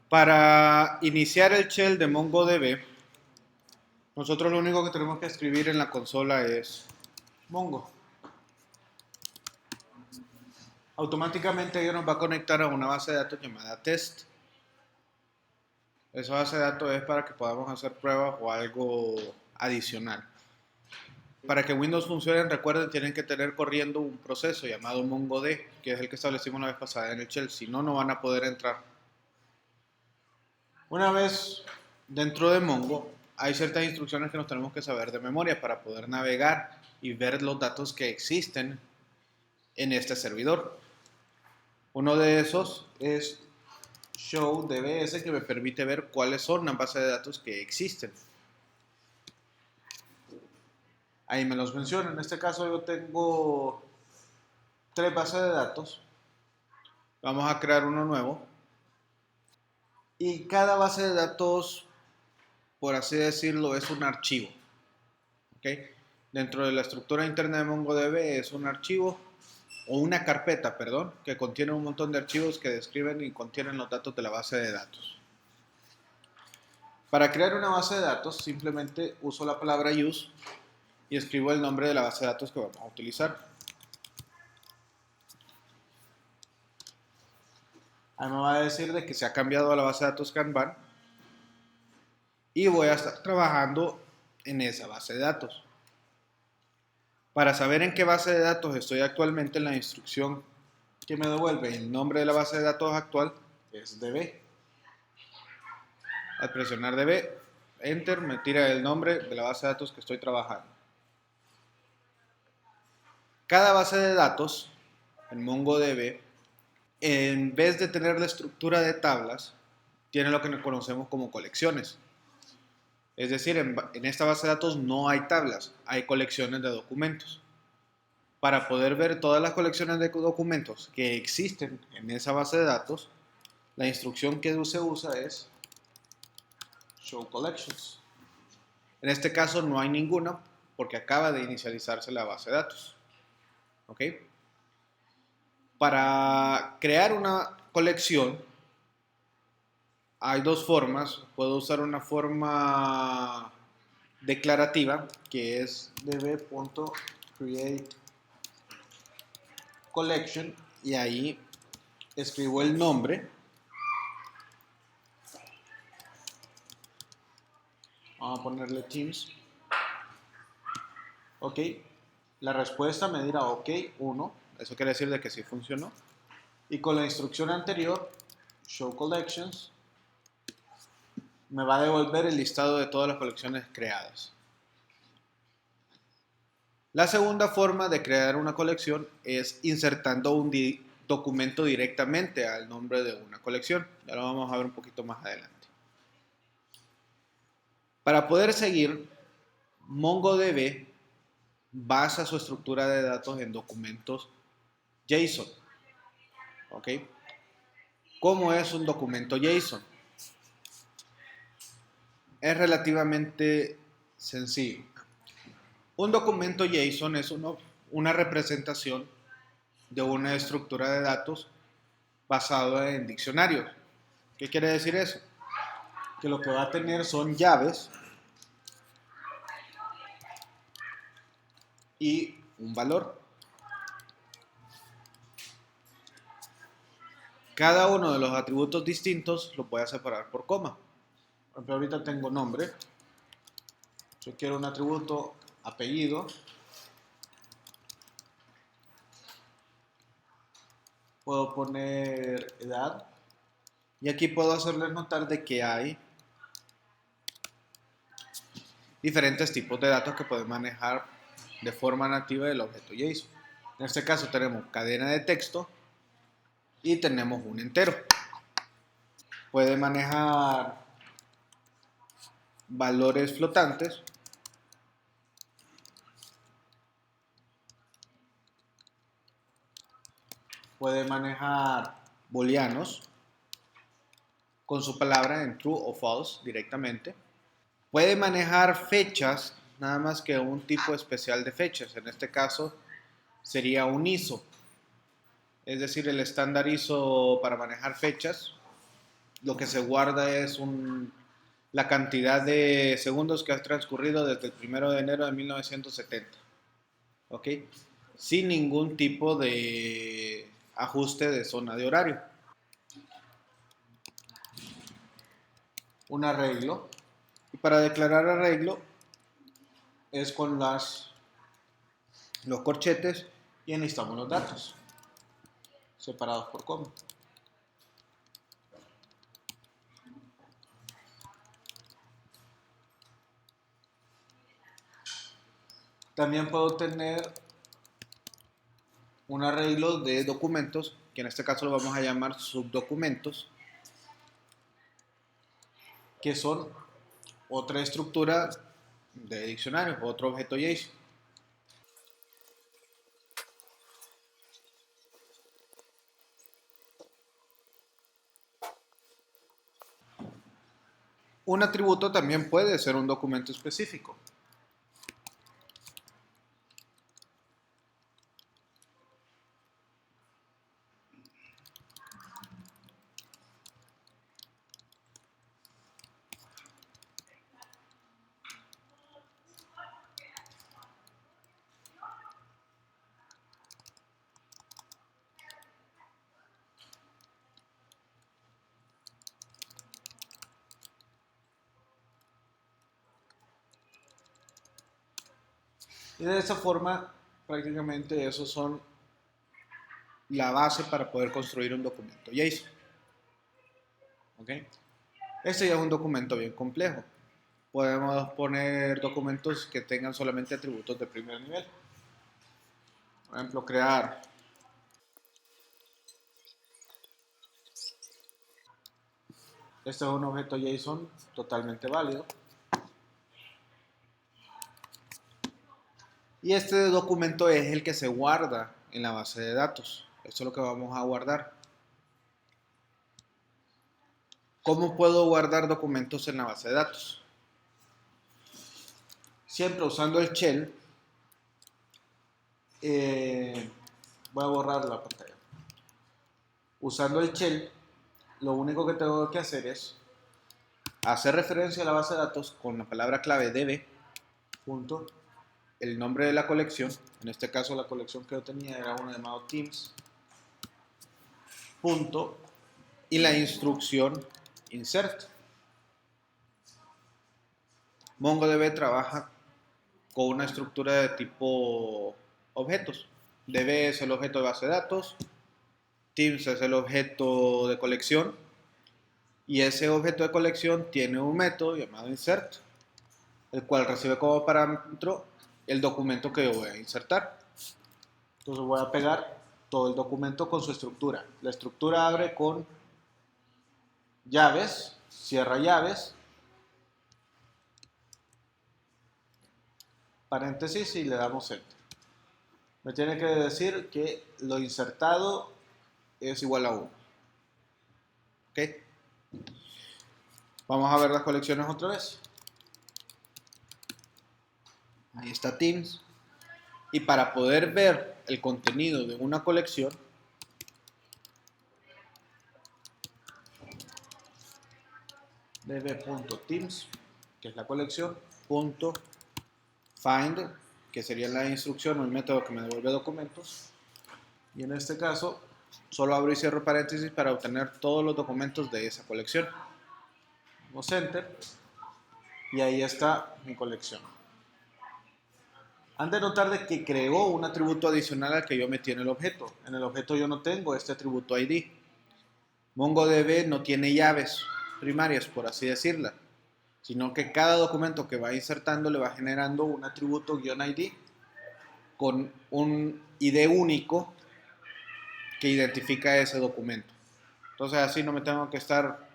Para iniciar el shell de MongoDB, nosotros lo único que tenemos que escribir en la consola es Mongo. Automáticamente ello nos va a conectar a una base de datos llamada test. Esa base de datos es para que podamos hacer pruebas o algo adicional. Para que Windows funcione, recuerden, tienen que tener corriendo un proceso llamado MongoD, que es el que establecimos la vez pasada en el shell. Si no, no van a poder entrar. Una vez dentro de Mongo, hay ciertas instrucciones que nos tenemos que saber de memoria para poder navegar y ver los datos que existen en este servidor. Uno de esos es show dbs, que me permite ver cuáles son las bases de datos que existen. Ahí me los menciona. En este caso yo tengo 3 bases de datos. Vamos a crear uno nuevo. Y cada base de datos, por así decirlo, es un archivo. ¿Okay? Dentro de la estructura interna de MongoDB es un archivo o una carpeta, perdón, que contiene un montón de archivos que describen y contienen los datos de la base de datos. Para crear una base de datos, simplemente uso la palabra use y escribo el nombre de la base de datos que vamos a utilizar. Ahí me va a decir de que se ha cambiado a la base de datos Kanban y voy a estar trabajando en esa base de datos. Para saber en qué base de datos estoy actualmente, la instrucción que me devuelve el nombre de la base de datos actual es db. Al presionar db, enter, me tira el nombre de la base de datos que estoy trabajando. Cada base de datos en MongoDB, en vez de tener la estructura de tablas, tiene lo que conocemos como colecciones. Es decir, en esta base de datos no hay tablas, hay colecciones de documentos. Para poder ver todas las colecciones de documentos que existen en esa base de datos, la instrucción que se usa es show collections. En este caso no hay ninguna porque acaba de inicializarse la base de datos. ¿Ok? Para crear una colección hay dos formas. Puedo usar una forma declarativa que es db.createCollection y ahí escribo el nombre. Vamos a ponerle Teams. Ok. La respuesta me dirá ok, 1. Eso quiere decir de que sí funcionó. Y con la instrucción anterior, show collections, me va a devolver el listado de todas las colecciones creadas. La segunda forma de crear una colección es insertando un documento directamente al nombre de una colección. Ya lo vamos a ver un poquito más adelante. Para poder seguir, MongoDB basa su estructura de datos en documentos JSON. ¿Ok? ¿Cómo es un documento JSON? Es relativamente sencillo. Un documento JSON es una representación de una estructura de datos basado en diccionarios. ¿Qué quiere decir eso? Que lo que va a tener son llaves y un valor. Cada uno de los atributos distintos lo voy a separar por coma. Por ejemplo, ahorita tengo nombre. Yo quiero un atributo apellido. Puedo poner edad. Y aquí puedo hacerles notar de que hay diferentes tipos de datos que pueden manejar de forma nativa del objeto JSON. En este caso tenemos cadena de texto y tenemos un entero. Puede manejar valores flotantes, puede manejar booleanos con su palabra en true o false directamente. Puede manejar fechas, nada más que un tipo especial de fechas. En este caso sería un ISO, es decir, el estándar ISO para manejar fechas lo que se guarda es la cantidad de segundos que ha transcurrido desde el 1 de enero de 1970. ¿Ok? Sin ningún tipo de ajuste de zona de horario. Un arreglo. Y para declarar arreglo es con los corchetes y enlistamos los datos separados por coma. También puedo tener un arreglo de documentos, que en este caso lo vamos a llamar subdocumentos, que son otra estructura de diccionario, otro objeto JSON. Un atributo también puede ser un documento específico. Y de esa forma, prácticamente esos son la base para poder construir un documento JSON. ¿Ok? Este ya es un documento bien complejo. Podemos poner documentos que tengan solamente atributos de primer nivel. Por ejemplo, crear este es un objeto JSON totalmente válido. Y este documento es el que se guarda en la base de datos. Esto es lo que vamos a guardar. ¿Cómo puedo guardar documentos en la base de datos? Siempre usando el shell. Voy a borrar la pantalla. Usando el shell, lo único que tengo que hacer es hacer referencia a la base de datos con la palabra clave db, punto, el nombre de la colección, en este caso la colección que yo tenía era una llamado Teams, punto, y la instrucción insert. MongoDB trabaja con una estructura de tipo objetos. DB es el objeto de base de datos, Teams es el objeto de colección, y ese objeto de colección tiene un método llamado insert, el cual recibe como parámetro el documento que yo voy a insertar. Entonces voy a pegar todo el documento con su estructura. La estructura abre con llaves, cierra llaves, paréntesis y le damos enter. Me tiene que decir que lo insertado es igual a 1. ¿Ok? Vamos a ver las colecciones otra vez. Ahí está Teams. Y para poder ver el contenido de una colección, db.teams, que es la colección, punto find, que sería la instrucción o el método que me devuelve documentos. Y en este caso, solo abro y cierro paréntesis para obtener todos los documentos de esa colección. Damos enter y ahí está mi colección. Han de notar de que creó un atributo adicional al que yo metí en el objeto. En el objeto yo no tengo este atributo ID. MongoDB no tiene llaves primarias, por así decirla, sino que cada documento que va insertando le va generando un atributo "-id" con un ID único que identifica ese documento. Entonces así no me tengo que estar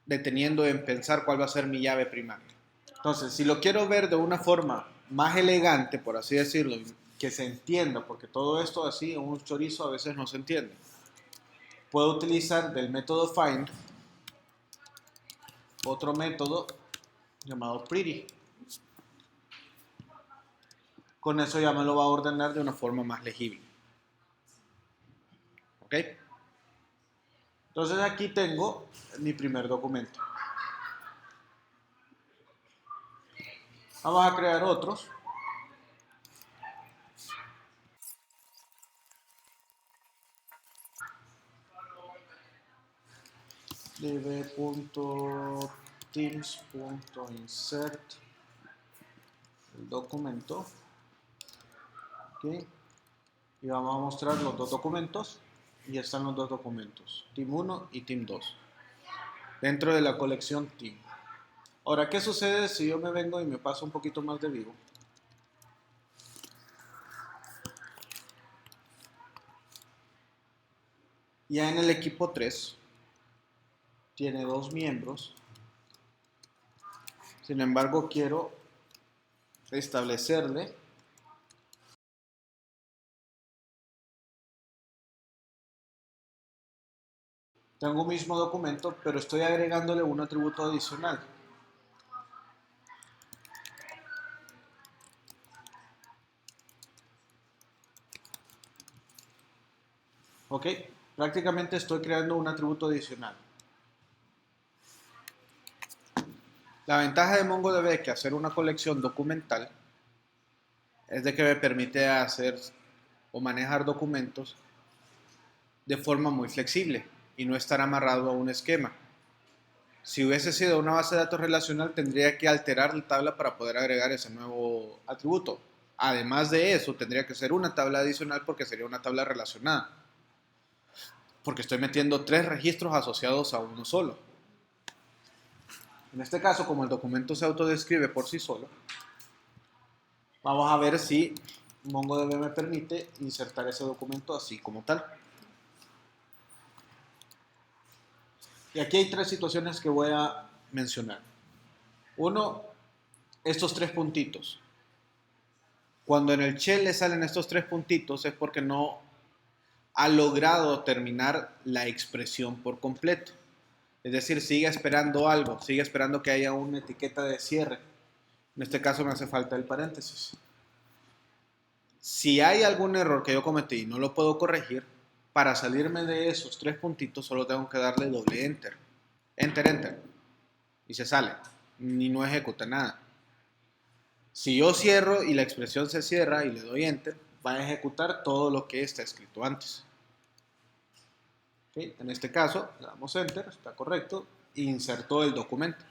deteniendo en pensar cuál va a ser mi llave primaria. Entonces, si lo quiero ver de una forma más elegante, por así decirlo, que se entienda, porque todo esto así en un chorizo a veces no se entiende, puedo utilizar del método find otro método llamado pretty. Con eso ya me lo va a ordenar de una forma más legible. ¿Ok? Entonces aquí tengo mi primer documento. Vamos a crear otros. db.teams.insert el documento. ¿Okay? Y vamos a mostrar los dos documentos. Y están los dos documentos, Team 1 y Team 2, dentro de la colección Team. Ahora, ¿qué sucede si yo me vengo y me paso un poquito más de vivo? Ya en el equipo 3 tiene 2 miembros. Sin embargo, quiero establecerle tengo un mismo documento, pero estoy agregándole un atributo adicional. Ok, prácticamente estoy creando un atributo adicional. La ventaja de MongoDB que hacer una colección documental es de que me permite hacer o manejar documentos de forma muy flexible y no estar amarrado a un esquema. Si hubiese sido una base de datos relacional, tendría que alterar la tabla para poder agregar ese nuevo atributo. Además de eso, tendría que ser una tabla adicional porque sería una tabla relacionada. Porque estoy metiendo 3 registros asociados a uno solo. En este caso, como el documento se autodescribe por sí solo, vamos a ver si MongoDB me permite insertar ese documento así como tal. Y aquí hay 3 situaciones que voy a mencionar. Uno, estos 3 puntitos. Cuando en el shell le salen estos 3 puntitos es porque no ha logrado terminar la expresión por completo. Es decir, sigue esperando algo, sigue esperando que haya una etiqueta de cierre. En este caso me hace falta el paréntesis. Si hay algún error que yo cometí y no lo puedo corregir, para salirme de esos 3 puntitos solo tengo que darle doble enter. Enter, enter. Y se sale. Ni no ejecuta nada. Si yo cierro y la expresión se cierra y le doy enter, va a ejecutar todo lo que está escrito antes. ¿Okay? En este caso, le damos enter, está correcto, e insertó el documento.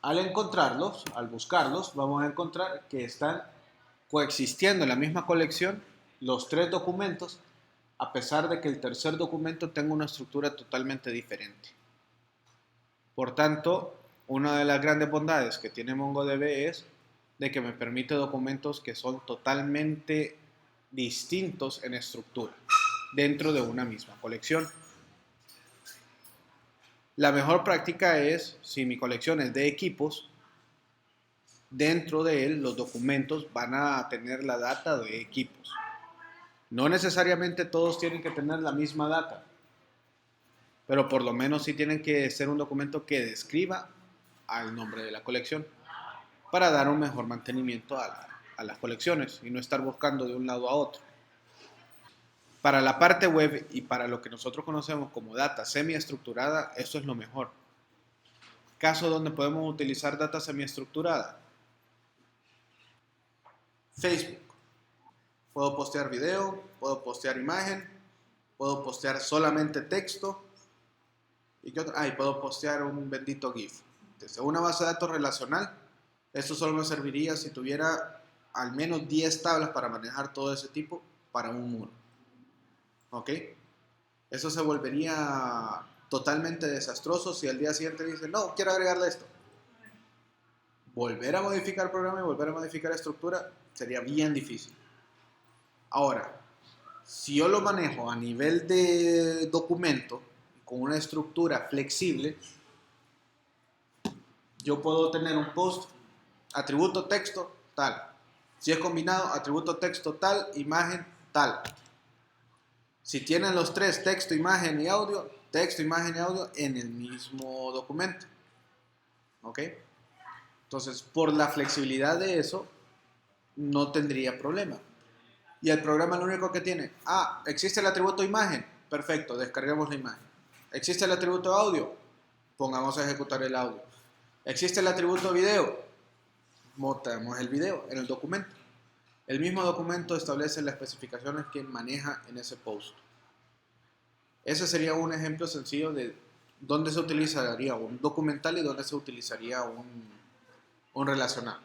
Al encontrarlos, al buscarlos, vamos a encontrar que están coexistiendo en la misma colección los 3 documentos, a pesar de que el tercer documento tenga una estructura totalmente diferente. Por tanto, una de las grandes bondades que tiene MongoDB es de que me permite documentos que son totalmente distintos en estructura dentro de una misma colección. La mejor práctica es, si mi colección es de equipos, dentro de él los documentos van a tener la data de equipos. No necesariamente todos tienen que tener la misma data, pero por lo menos sí tienen que ser un documento que describa al nombre de la colección para dar un mejor mantenimiento a las colecciones y no estar buscando de un lado a otro. Para la parte web y para lo que nosotros conocemos como data semiestructurada, esto es lo mejor. Caso donde podemos utilizar data semiestructurada. Facebook. Puedo postear video, puedo postear imagen, puedo postear solamente texto y puedo postear un bendito GIF. Desde una base de datos relacional, esto solo me serviría si tuviera al menos 10 tablas para manejar todo ese tipo para un muro. ¿Ok? Eso se volvería totalmente desastroso si al día siguiente dicen, no, quiero agregarle esto. Volver a modificar el programa y volver a modificar la estructura sería bien difícil. Ahora, si yo lo manejo a nivel de documento, con una estructura flexible, yo puedo tener un post, atributo texto, tal. Si es combinado, atributo texto tal, imagen tal. Si tienen los 3, texto, imagen y audio, texto, imagen y audio en el mismo documento. ¿Ok? Entonces, por la flexibilidad de eso, no tendría problema. Y el programa lo único que tiene, existe el atributo imagen, perfecto, descarguemos la imagen. Existe el atributo audio, pongamos a ejecutar el audio. Existe el atributo video, montamos el video en el documento. El mismo documento establece las especificaciones que maneja en ese post. Ese sería un ejemplo sencillo de dónde se utilizaría un documental y dónde se utilizaría un relacional.